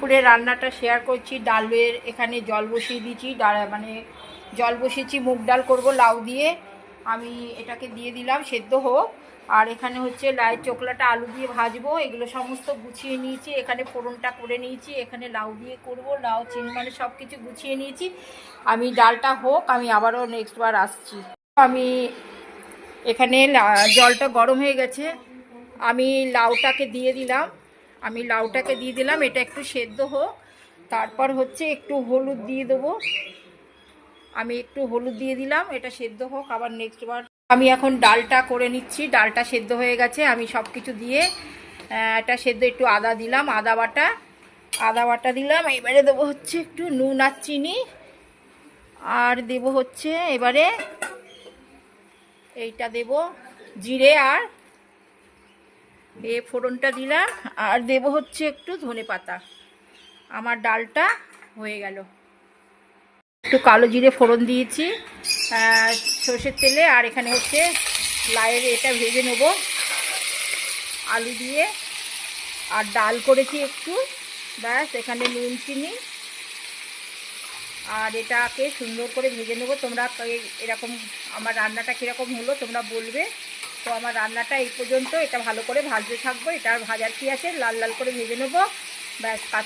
দুপুরে রান্নাটা শেয়ার করছি। ডালের এখানে জল বসিয়ে দিয়েছি, মানে জল বসিয়েছি, মুগ ডাল করব লাউ দিয়ে। আমি এটাকে দিয়ে দিলাম সেদ্ধ হোক। আর এখানে হচ্ছে লাউয়ের চোকলাটা আলু দিয়ে ভাজবো, এগুলো সমস্ত গুছিয়ে নিয়েছি। এখানে ফোড়নটা করে নিয়েছি, এখানে লাউ দিয়ে করব, লাউ চিংড়ি মানে সব কিছু গুছিয়ে নিয়েছি। আমি ডালটা হোক, আমি আবারও নেক্সট বার আসছি। আমি এখানে জলটা গরম হয়ে গেছে, আমি লাউটাকে দিয়ে দিলাম। এটা একটু সেদ্ধ হোক, তারপর হচ্ছে একটু হলুদ দিয়ে দেবো। আমি একটু হলুদ দিয়ে দিলাম, এটা সেদ্ধ হোক, আবার নেক্সট বার। আমি এখন ডালটা করে নিচ্ছি। ডালটা সেদ্ধ হয়ে গেছে, আমি সব কিছু দিয়ে এটা সেদ্ধ, একটু আদা দিলাম, আদা বাটা দিলাম। এবারে দেবো হচ্ছে একটু নুন আর চিনি, আর দেবো হচ্ছে এবারে এইটা দেব জিরে আর ফোড়নটা দিলাম, আর দেব হচ্ছে একটু ধনেপাতা। আমার ডালটা হয়ে গেল। একটু কালো জিরে ফোড়ন দিয়েছি সর্ষের তেলে, আর এখানে হচ্ছে লাউয়ের এটা ভেজে নেব আলু দিয়ে। আর ডাল করেছি একটু, ব্যাস। এখানে নুন চিনি, আর এটাকে সুন্দর করে ভেজে নেবো। তোমরা এরকম আমার রান্নাটা কীরকম হলো তোমরা বলবে। তো আমার রান্নাটা এই পর্যন্ত, এটা ভালো করে ভাজতে থাকবো। এটা আর ভাজার কি আছে, লাল লাল করে ভেজে নেবো, ব্যাস।